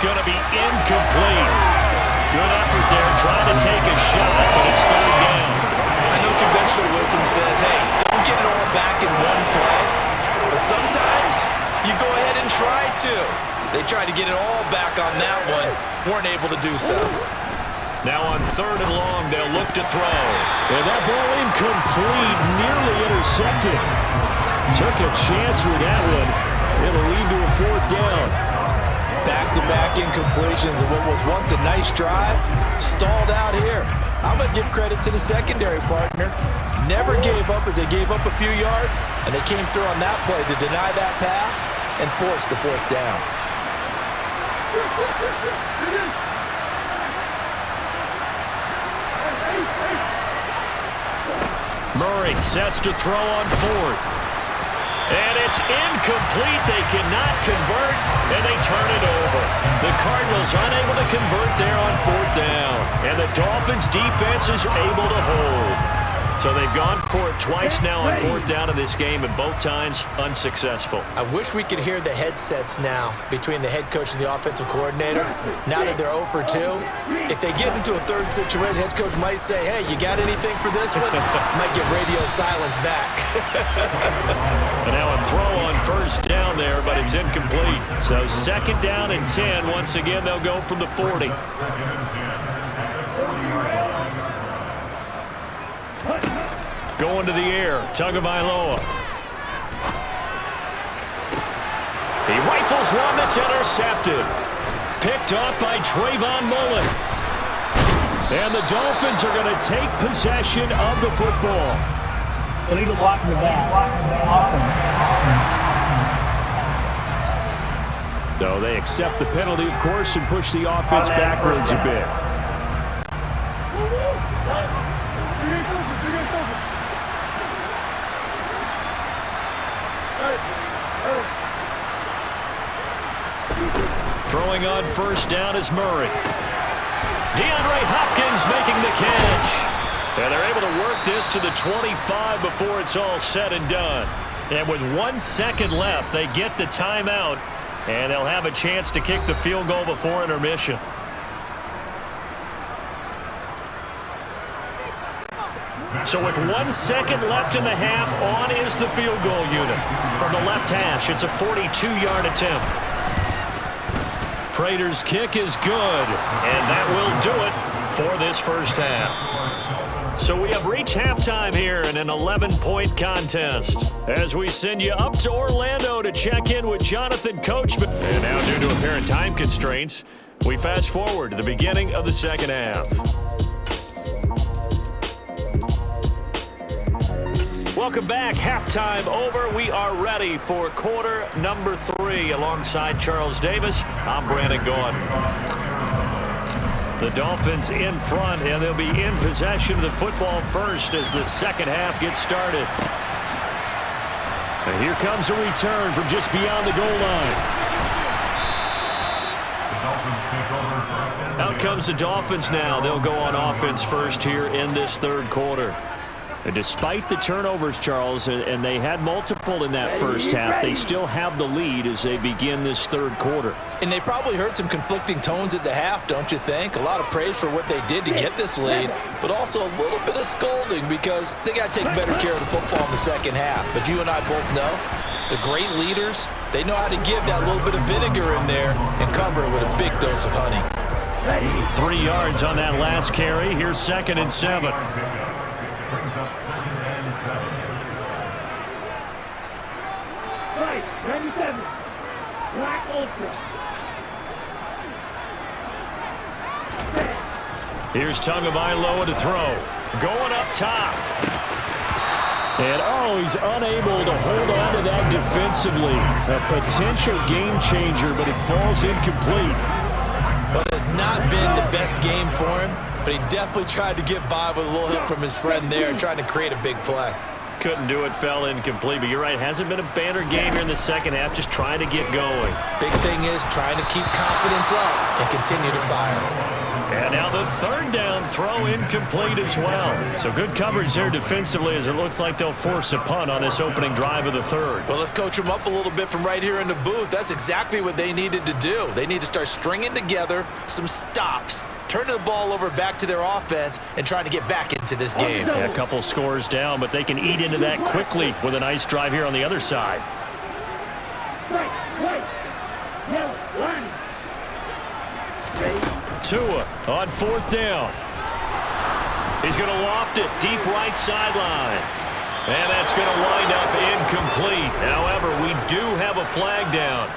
going to be incomplete. Good effort there, trying to take a shot, but it's third down. I know conventional wisdom says, hey, don't get it all back in one play. But sometimes you go ahead and try to. They tried to get it all back on that one. Weren't able to do so. Now on third and long, they'll look to throw. And that ball incomplete, nearly intercepted. Took a chance with that one. It'll lead to a fourth down. Back-to-back incompletions of what was once a nice drive, stalled out here. I'm going to give credit to the secondary partner. Never gave up as they gave up a few yards, and they came through on that play to deny that pass and force the fourth down. Murray sets to throw on fourth. And it's incomplete. They cannot convert, and they turn it over. The Cardinals unable to convert there on fourth down. And the Dolphins' defense is able to hold. So they've gone for it twice now on fourth down in this game, and both times unsuccessful. I wish we could hear the headsets now between the head coach and the offensive coordinator. Now that they're 0 for 2, if they get into a third situation, head coach might say, hey, you got anything for this one? Might get radio silence back. And now a throw on first down there, but it's incomplete. So second down and 10. Once again, they'll go from the 40. Going to the air, Tagovailoa. He rifles one that's intercepted. Picked off by Trayvon Mullen. And the Dolphins are going to take possession of the football. Illegal blocking the back. Offense. So they accept the penalty, of course, and push the offense backwards a bit. Throwing on first down is Murray. DeAndre Hopkins making the catch. And they're able to work this to the 25 before it's all said and done. And with 1 second left, they get the timeout, and they'll have a chance to kick the field goal before intermission. So with 1 second left in the half, on is the field goal unit. From the left hash, it's a 42-yard attempt. Prater's kick is good, and that will do it for this first half. So we have reached halftime here in an 11-point contest as we send you up to Orlando to check in with Jonathan Coachman. And now, due to apparent time constraints, we fast forward to the beginning of the second half. Welcome back. Halftime over. We are ready for quarter number 3. Alongside Charles Davis, I'm Brandon Gordon. The Dolphins in front, and they'll be in possession of the football first as the second half gets started. And here comes a return from just beyond the goal line. Out comes the Dolphins now. They'll go on offense first here in this third quarter. And despite the turnovers, Charles, and they had multiple in that first half, they still have the lead as they begin this third quarter. And they probably heard some conflicting tones at the half, don't you think? A lot of praise for what they did to get this lead, but also a little bit of scolding because they got to take better care of the football in the second half. But you and I both know the great leaders, they know how to give that little bit of vinegar in there and cover it with a big dose of honey. 3 yards on that last carry. Here's 2nd and 7. Here's Tagovailoa to throw. Going up top. And, he's unable to hold on to that defensively. A potential game changer, but it falls incomplete. Well, it has not been the best game for him, but he definitely tried to get by with a little help from his friend there and trying to create a big play. Couldn't do it, fell incomplete, but you're right, hasn't been a banner game here in the second half, just trying to get going. Big thing is trying to keep confidence up and continue to fire. And now the third down throw incomplete as well. So good coverage there defensively as it looks like they'll force a punt on this opening drive of the third. Well, let's coach them up a little bit from right here in the booth. That's exactly what they needed to do. They need to start stringing together some stops, turning the ball over back to their offense, and trying to get back into this game. Yeah, a couple scores down, but they can eat into that quickly with a nice drive here on the other side. Tua on fourth down. He's going to loft it deep right sideline. And that's going to wind up incomplete. However, we do have a flag down.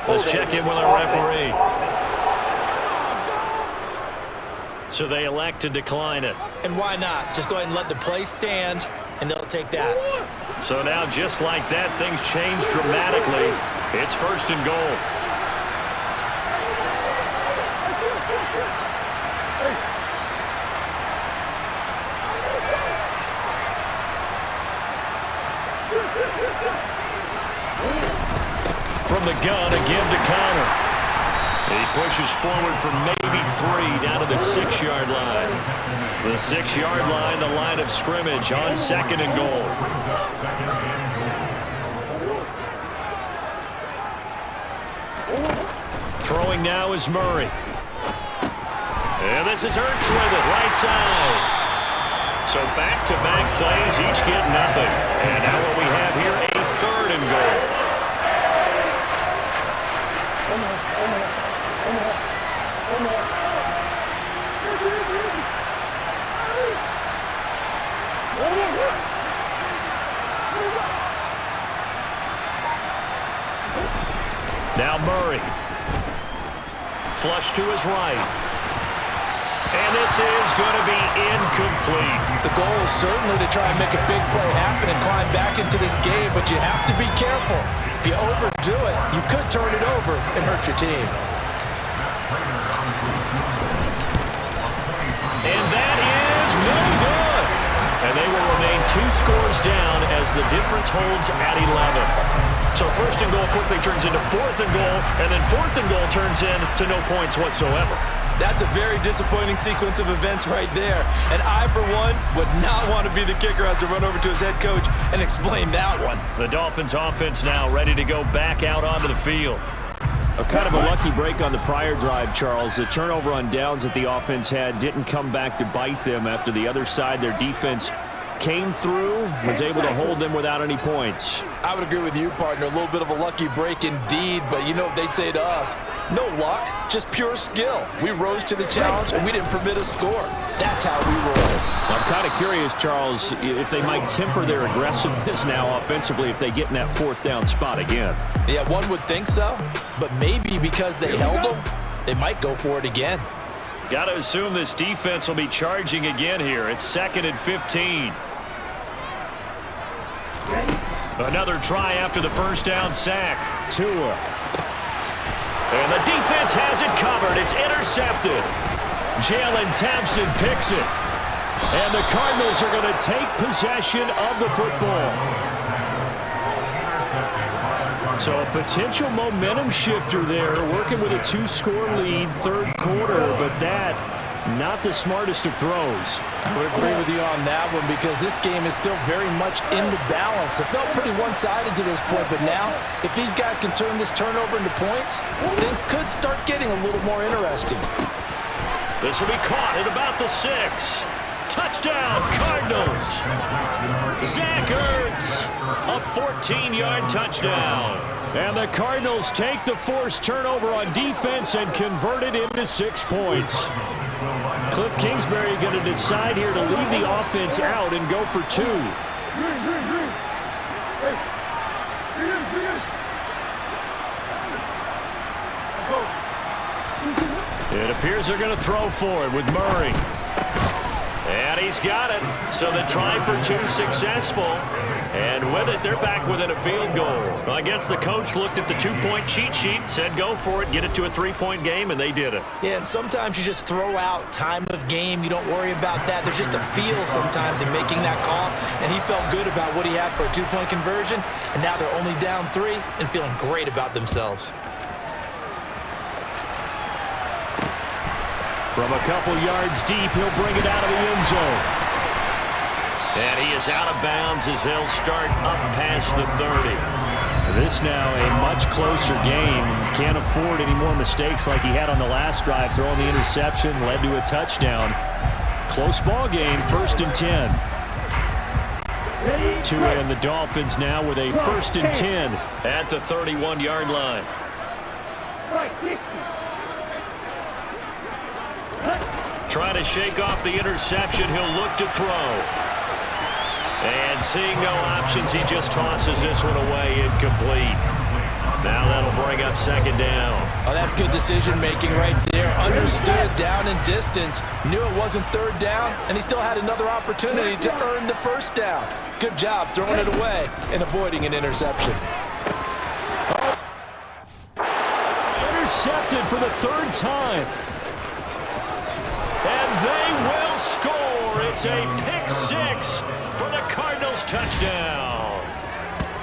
Let's check in with our referee. So they elect to decline it. And why not? Just go ahead and let the play stand, and they'll take that. So now, just like that, things change dramatically. It's first and goal. From the gun, again to counter. He pushes forward for maybe 3 down to the 6-yard line. The 6-yard line, the line of scrimmage on second and goal. Throwing now is Murray. And this is Ertz with it, right side. So back-to-back plays, each get nothing. And now what we have here, a third and goal. Now Murray. Flush to his right. And this is going to be incomplete. The goal is certainly to try and make a big play happen and climb back into this game, but you have to be careful. If you overdo it, you could turn it over and hurt your team. And that is no good. And they will remain 2 scores down as the difference holds at 11. So first and goal quickly turns into fourth and goal, and then fourth and goal turns into no points whatsoever. That's a very disappointing sequence of events right there. And I, for one, would not want to be the kicker who has to run over to his head coach and explain that one. The Dolphins offense now ready to go back out onto the field. A kind of a lucky break on the prior drive, Charles. The turnover on downs that the offense had didn't come back to bite them after the other side. Their defense came through, was able to hold them without any points. I would agree with you, partner. A little bit of a lucky break indeed, but you know what they'd say to us. No luck, just pure skill. We rose to the challenge, and we didn't permit a score. That's how we roll. I'm kind of curious, Charles, if they might temper their aggressiveness now offensively if they get in that fourth down spot again. Yeah, one would think so, but maybe because they held them, they might go for it again. Got to assume this defense will be charging again here. It's 2nd and 15. Another try after the first down sack. Tua. And the defense has it covered. It's intercepted. Jalen Thompson picks it. And the Cardinals are going to take possession of the football. So a potential momentum shifter there, working with a 2-score lead, third quarter, but that, not the smartest of throws. I would agree with you on that one because this game is still very much in the balance. It felt pretty one-sided to this point, but now, if these guys can turn this turnover into points, things could start getting a little more interesting. This will be caught at about the 6. Touchdown, Cardinals. Zach Ertz, a 14-yard touchdown. And the Cardinals take the forced turnover on defense and convert it into 6 points. Cliff Kingsbury going to decide here to leave the offense out and go for 2. It appears they're going to throw for it with Murray. And he's got it. So the try for 2 successful. And with it, they're back within a field goal. Well, I guess the coach looked at the 2-point cheat sheet, said go for it, get it to a 3-point game, and they did it. Yeah, and sometimes you just throw out time of game. You don't worry about that. There's just a feel sometimes in making that call. And he felt good about what he had for a 2-point conversion. And now they're only down 3 and feeling great about themselves. From a couple yards deep, he'll bring it out of the end zone. And he is out of bounds as they'll start up past the 30. This now a much closer game. Can't afford any more mistakes like he had on the last drive. Throwing the interception led to a touchdown. Close ball game, 1st and 10. Tua and the Dolphins now with a 1st and 10 at the 31-yard line. Trying to shake off the interception. He'll look to throw. And seeing no options, he just tosses this one away, incomplete. Now that'll bring up 2nd down. Oh, that's good decision-making right there. Understood down and distance. Knew it wasn't 3rd down, and he still had another opportunity to earn the 1st down. Good job throwing it away and avoiding an interception. Intercepted for the 3rd time. And they will score. It's a pick 6 for the Cardinals touchdown.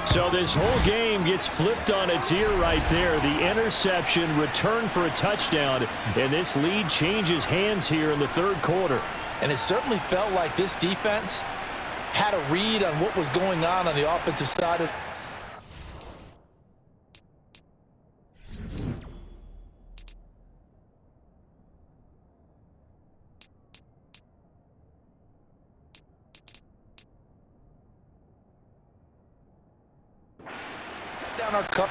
So this whole game gets flipped on its ear right there. The interception, return for a touchdown, and this lead changes hands here in the 3rd quarter. And it certainly felt like this defense had a read on what was going on the offensive side of down our cup.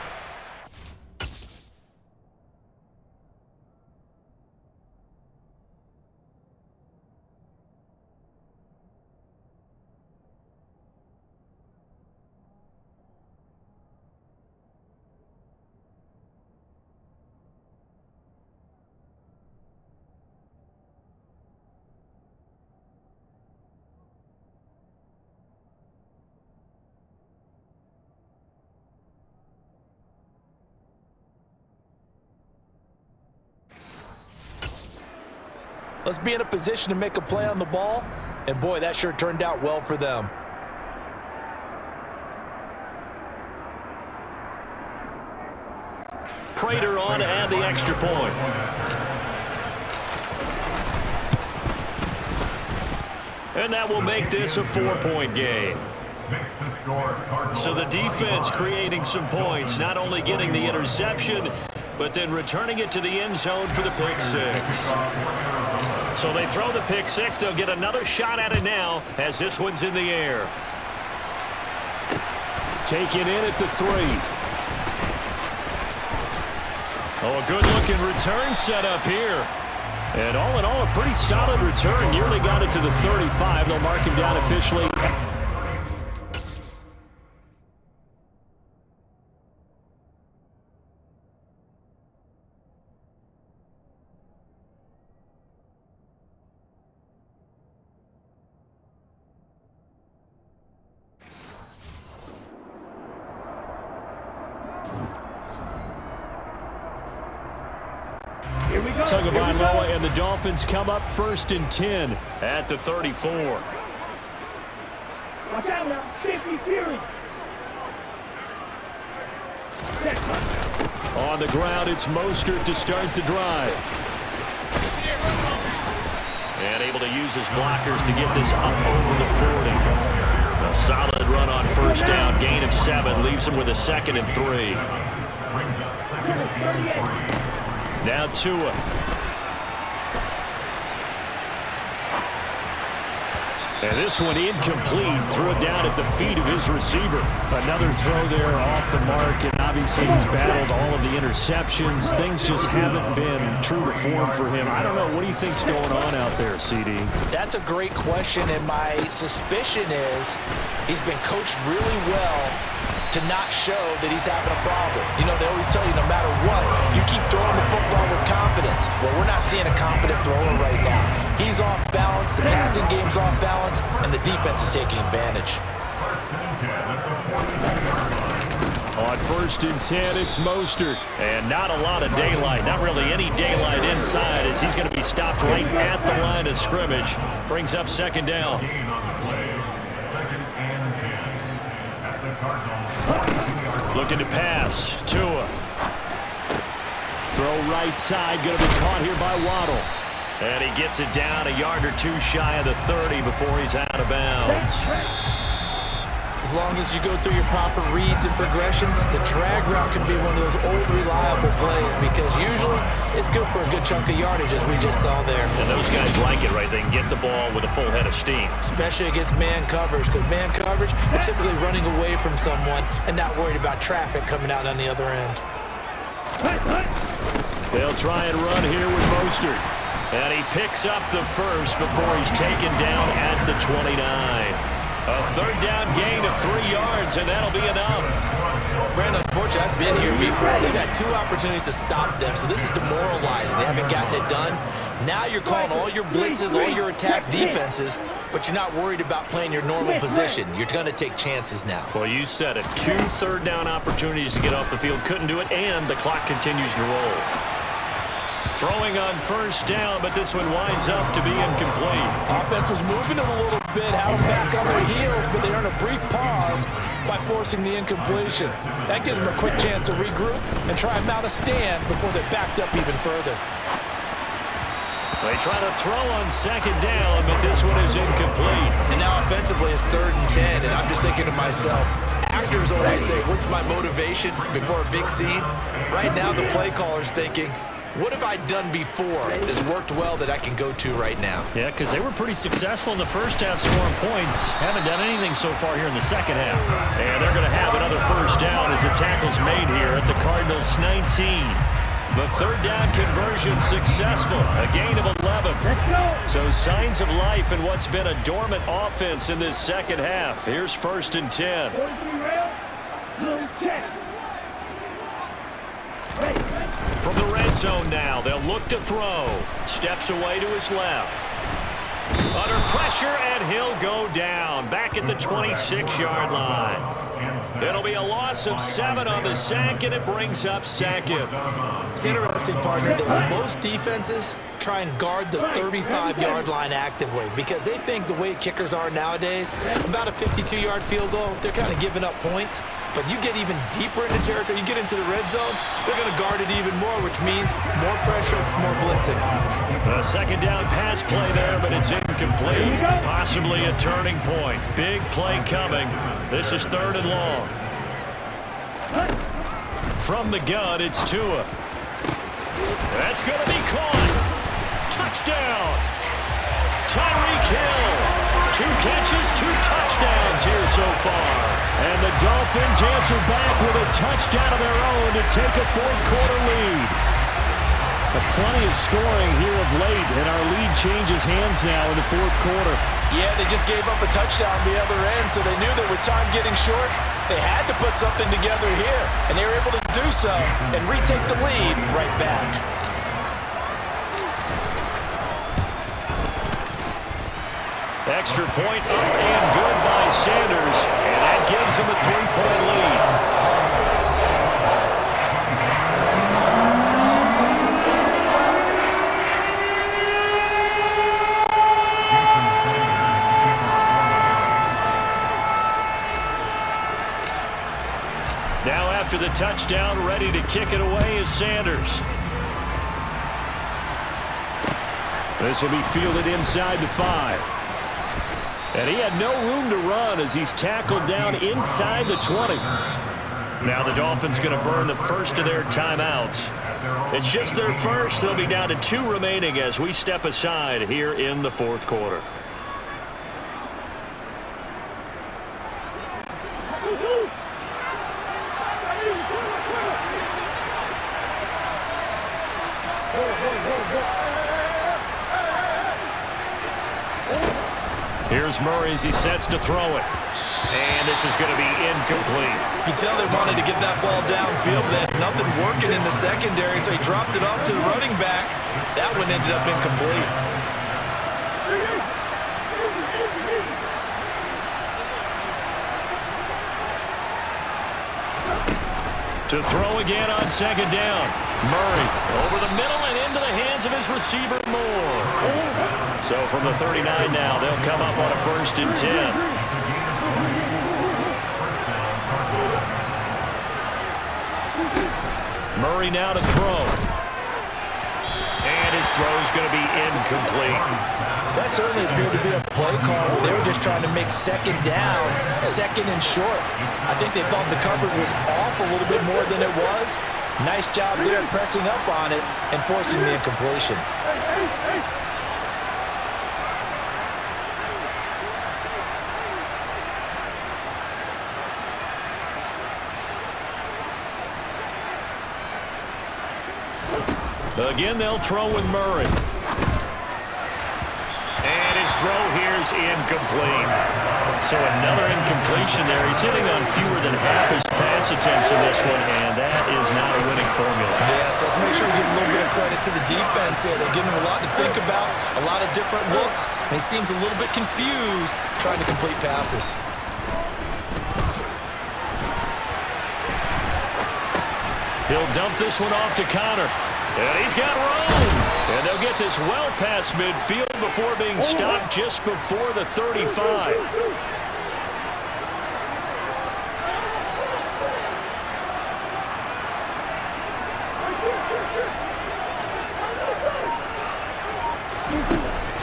Let's be in a position to make a play on the ball. And boy, that sure turned out well for them. Prater on to add the extra point. And that will make this a 4-point game. So the defense creating some points, not only getting the interception, but then returning it to the end zone for the pick 6. So they throw the pick 6. They'll get another shot at it now as this one's in the air. Taken in at the 3. Oh, a good-looking return set up here. And all in all, a pretty solid return. Nearly got it to the 35. They'll mark him down officially. Tagovailoa and the Dolphins come up 1st and 10 at the 34. Watch out now, 50 Fury. On the ground, it's Mostert to start the drive. And able to use his blockers to get this up over the 40. A solid run on 1st down, gain of 7, leaves him with a 2nd and 3. Now Tua. And this one incomplete. Threw it down at the feet of his receiver. Another throw there off the mark, and obviously he's battled all of the interceptions. Things just haven't been true to form for him. I don't know. What do you think's going on out there, CD? That's a great question, and my suspicion is he's been coached really well to not show that he's having a problem. You know, they always tell you no matter what, you keep throwing the football with confidence. Well, we're not seeing a confident thrower right now. He's off balance, the passing game's off balance, and the defense is taking advantage. On 1st and 10, it's Mostert. And not a lot of daylight, not really any daylight inside, as he's going to be stopped right at the line of scrimmage. Brings up 2nd down. Looking to pass. Tua. Throw right side. Going to be caught here by Waddle. And he gets it down a yard or two shy of the 30 before he's out of bounds. As long as you go through your proper reads and progressions, the drag route can be one of those old reliable plays because usually it's good for a good chunk of yardage, as we just saw there. And those guys like it, right? They can get the ball with a full head of steam. Especially against man coverage, because man coverage, they're typically running away from someone and not worried about traffic coming out on the other end. They'll try and run here with Mostert. And he picks up the first before he's taken down at the 29. A third down gain of 3 yards, and that'll be enough. Brandon, unfortunately, I've been here before. They've had 2 opportunities to stop them, so this is demoralizing. They haven't gotten it done. Now you're calling all your blitzes, all your attack defenses, but you're not worried about playing your normal position. You're going to take chances now. Well, you said it. 2 third-down opportunities to get off the field. Couldn't do it, and the clock continues to roll. Throwing on first down, but this one winds up to be incomplete. Offense was moving them a little bit, had them back on their heels, but they earned a brief pause by forcing the incompletion. That gives them a quick chance to regroup and try and mount a stand before they're backed up even further. They try to throw on second down, but this one is incomplete. And now offensively it's 3rd and 10, and I'm just thinking to myself, actors always say, what's my motivation before a big scene? Right now the play caller's thinking, what have I done before that's worked well that I can go to right now? Yeah, because they were pretty successful in the first half scoring points. Haven't done anything so far here in the second half. And they're going to have another first down as the tackle's made here at the Cardinals' 19. The third down conversion successful, a gain of 11. So signs of life in what's been a dormant offense in this second half. Here's 1st and 10. From the red zone now, they'll look to throw. Steps away to his left. Under pressure, and he'll go down. Back at the 26-yard line. It'll be a loss of 7 on the sack, and it brings up 2nd. It's interesting, partner, that most defenses try and guard the 35-yard line actively because they think the way kickers are nowadays, about a 52-yard field goal, they're kind of giving up points. But you get even deeper into territory, you get into the red zone, they're going to guard it even more, which means more pressure, more blitzing. A second down pass play there, but it's incomplete. Possibly a turning point. Big play coming. This is 3rd and long. From the gun, it's Tua. That's going to be caught. Touchdown. Tyreek Hill. 2 catches, 2 touchdowns here so far. And the Dolphins answer back with a touchdown of their own to take a 4th quarter lead. Plenty of scoring here of late, and our lead changes hands now in the 4th quarter. Yeah, they just gave up a touchdown on the other end, so they knew that with time getting short, they had to put something together here, and they were able to do so and retake the lead right back. Extra point up and good by Sanders, and that gives him a 3-point lead. Now after the touchdown, ready to kick it away is Sanders. This will be fielded inside the 5. And he had no room to run as he's tackled down inside the 20. Now the Dolphins going to burn the first of their timeouts. It's just their first. They'll be down to 2 remaining as we step aside here in the 4th quarter. Here's Murray as he sets to throw it. And this is going to be incomplete. You can tell they wanted to get that ball downfield, but they had nothing working in the secondary, so he dropped it off to the running back. That one ended up incomplete. To throw again on second down. Murray over the middle and into the hands of his receiver, Moore. So from the 39 now, they'll come up on a 1st and 10. Murray now to throw. And his throw is going to be incomplete. That certainly appeared to be a play call where they were just trying to make second down, second and short. I think they thought the coverage was off a little bit more than it was. Nice job there pressing up on it and forcing the incompletion. Again, they'll throw with Murray. And his throw here is incomplete. So another incompletion there. He's hitting on fewer than half his pass attempts in this one, and that is not a winning formula. Yes, let's make sure we give a little bit of credit to the defense here. They're giving him a lot to think about, a lot of different looks, and he seems a little bit confused trying to complete passes. He'll dump this one off to Connor. And he's got room. And they'll get this well past midfield before being stopped just before the 35.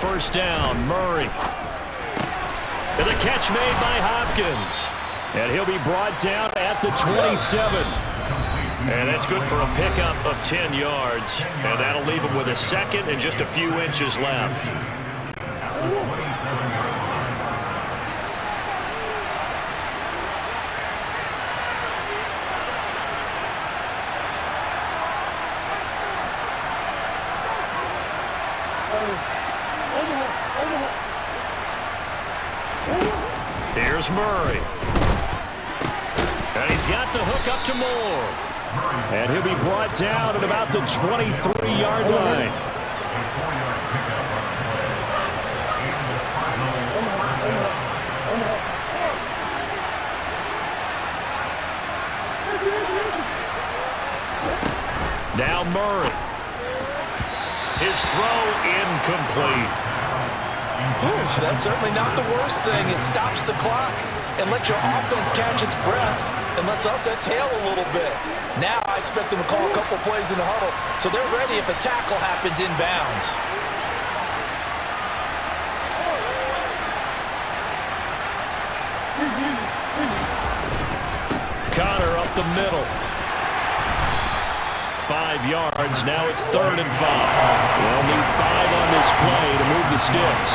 First down, Murray. And the catch made by Hopkins. And he'll be brought down at the 27. And that's good for a pickup of 10 yards. And that'll leave him with a second and just a few inches left. Here's Murray. And he's got the hook up to Moore. And he'll be brought down at about the 23-yard line. Now Murray. His throw incomplete. Ooh, that's certainly not the worst thing. It stops the clock and lets your offense catch its breath and lets us exhale a little bit. Now I expect them to call a couple plays in the huddle so they're ready if a tackle happens inbounds. Connor up the middle. 5 yards. Now it's 3rd and 5. They'll need 5 on this play to move the sticks.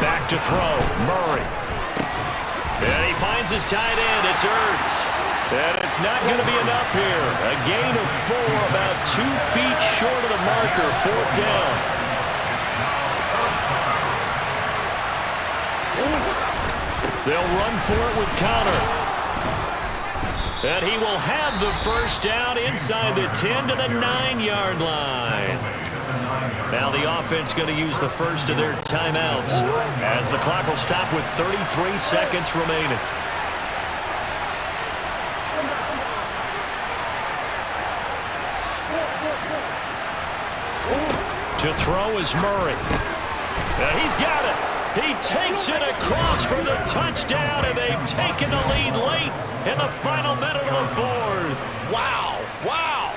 Back to throw. Murray. And he finds his tight end. It's Ertz. And it's not going to be enough here. A gain of 4, about 2 feet short of the marker. 4th down. They'll run for it with Connor. And he will have the first down inside the 10 to the 9-yard line. Now the offense going to use the first of their timeouts as the clock will stop with 33 seconds remaining. To throw is Murray. He's got it. He takes it across for the touchdown, and they've taken the lead late in the final minute of the 4th. Wow, wow.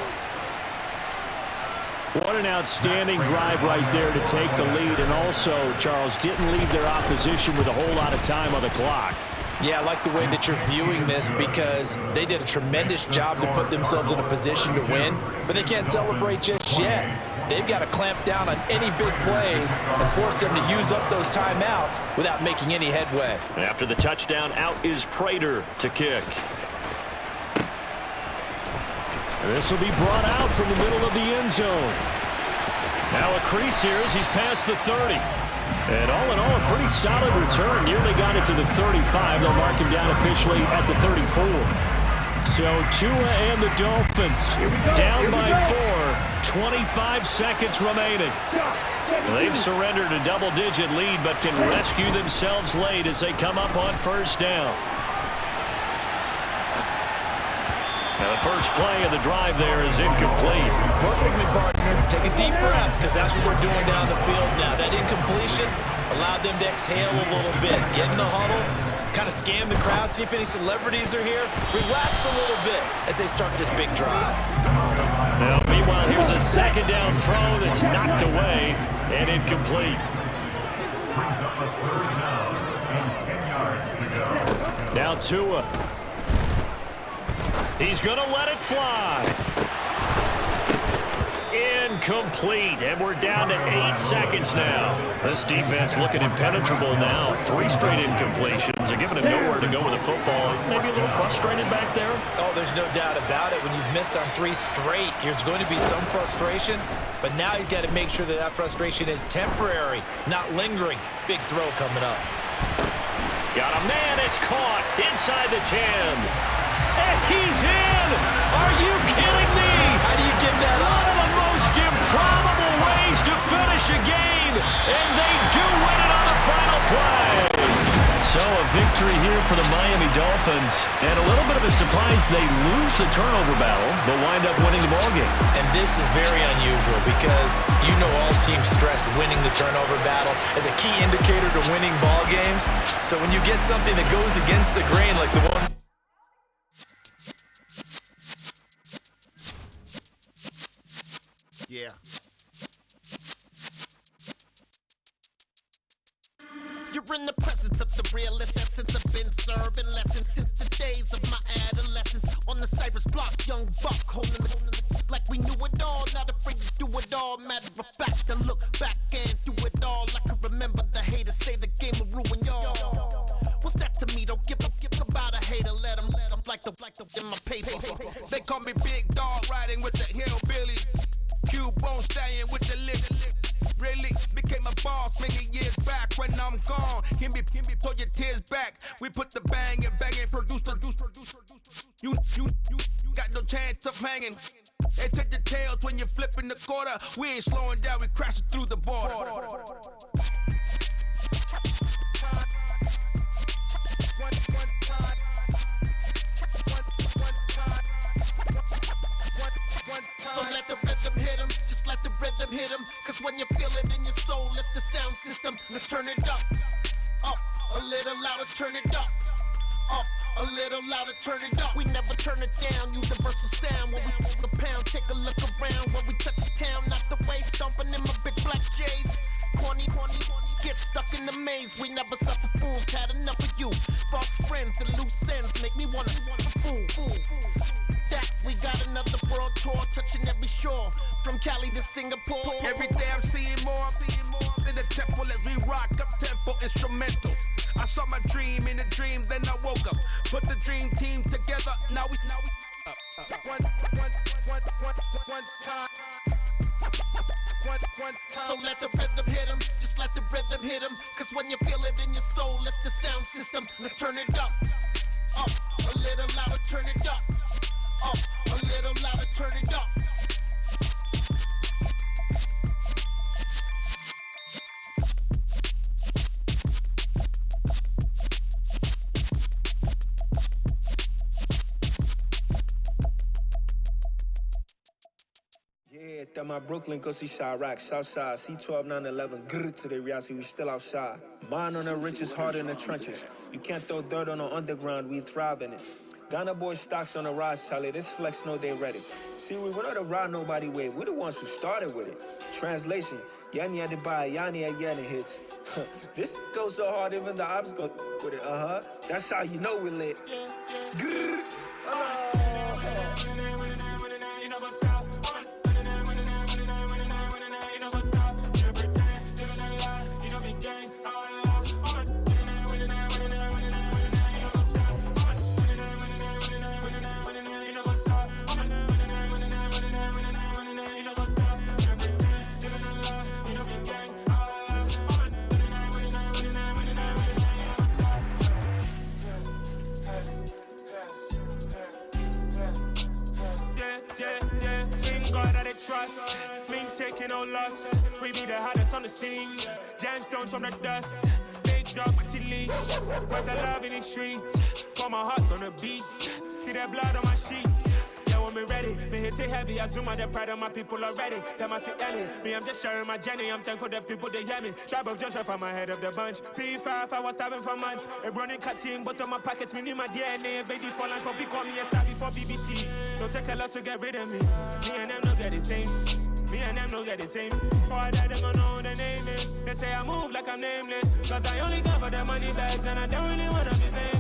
What an outstanding drive right there to take the lead, and also, Charles, didn't leave their opposition with a whole lot of time on the clock. Yeah, I like the way that you're viewing this because they did a tremendous job to put themselves in a position to win, but they can't celebrate just yet. They've got to clamp down on any big plays and force them to use up those timeouts without making any headway. After the touchdown, out is Prater to kick. This will be brought out from the middle of the end zone. Now a crease here as he's past the 30. And all in all, a pretty solid return. Nearly got it to the 35. They'll mark him down officially at the 34. So Tua and the Dolphins down by 4. 25 seconds remaining. They've surrendered a double-digit lead, but can rescue themselves late as they come up on first down. Now the first play of the drive there is incomplete. Work with me, partner. Take a deep breath because that's what they're doing down the field now. That incompletion allowed them to exhale a little bit. Get in the huddle, kind of scan the crowd, see if any celebrities are here. Relax a little bit as they start this big drive. Now, meanwhile, here's a second down throw that's knocked away and incomplete. Now Tua. He's going to let it fly. Incomplete, and we're down to 8 seconds now. This defense looking impenetrable now. 3 straight incompletions. They're giving him nowhere to go with the football. Maybe a little frustrated back there. Oh, there's no doubt about it. When you've missed on 3 straight, there's going to be some frustration. But now he's got to make sure that that frustration is temporary, not lingering. Big throw coming up. Got a man, it's caught inside the 10. And he's in! Are you kidding me? How do you give that up? One of the most improbable ways to finish a game, and they do win it on the final play. So a victory here for the Miami Dolphins, and a little bit of a surprise they lose the turnover battle, but wind up winning the ballgame. And this is very unusual because you know all teams stress winning the turnover battle as a key indicator to winning ball games. So when you get something that goes against the grain like the one... Yeah. You're in the presence of the realest essence. I've been serving lessons since the days of my adolescence. On the Cypress block, young buck holding the like we knew it all. Not afraid to do it all. Matter of fact, to look back and do it all. I can remember the haters say the game will ruin y'all. What's that to me? Don't give about a hater. Let them like the in my paper. They call me Big Dog, riding with the hillbilly. Cubone staying with the lip. Really became a boss many years back. When I'm gone, can be pull your tears back. We put the bang and produce. You got no chance of hanging. They take the tails when you're flipping the quarter. We ain't slowing down, we crashing through the border. So let the rhythm hit him, just let the rhythm hit him. Cause when you feel it in your soul, lift the sound system. Now turn it up, a little louder, turn it up, a little louder, turn it up. We never turn it down, universal sound. When we move the pound, take a look around. When we touch the town, not the way, stomping in my big black J's. Corny, get stuck in the maze. We never suffer fools, had enough of you. False friends and loose ends make me wanna fool. That we got another world tour, touching every shore, from Cali to Singapore. Every day I'm seeing more in the temple as we rock up tempo instrumentals. I saw my dream in a dream, then I woke up. Put the dream team together, now we one time. So let the rhythm hit him, just let the rhythm hit him. Cause when you feel it in your soul, lift the sound system. Now turn it up, a little louder, turn it up, a little louder, turn it up. Yeah, that my Brooklyn, go see Chirac, Southside, C12, 911, grrr to the reality, we still outside. Mine on the riches, hard in the trenches. You can't throw dirt on the underground, we thrive in it. Ghana boys stocks on the rise, Charlie, this flex know they ready. See, we went on the ride nobody wave, we the ones who started with it. Translation, Yanni had to buy, Yanni had Yanni hits. This goes so hard, even the ops go with it, That's how you know we lit. Grrr, Trust, me taking no loss. We be the hottest on the scene. Gemstones from the dust. Big dog, pretty leash. Where's the love in the streets? Got my heart on the beat. See that blood on my sheets. Yeah, we're me ready. Me hit it heavy, I zoom out the pride of my people already. Them I see Ellie, me I'm just sharing my journey. I'm thankful the people they hear me. Tribe of Joseph, I'm ahead of the bunch. P5, I was starving for months. A running cut seeing both of my pockets, me need my DNA. Baby for lunch, but we call me a star before BBC. Don't take a lot to get rid of me. Me and them don't get the same. Me and them don't get the same. Boy, that they gonna know who the name is. They say I move like I'm nameless. Cause I only got for the money bags and I don't really wanna be famous.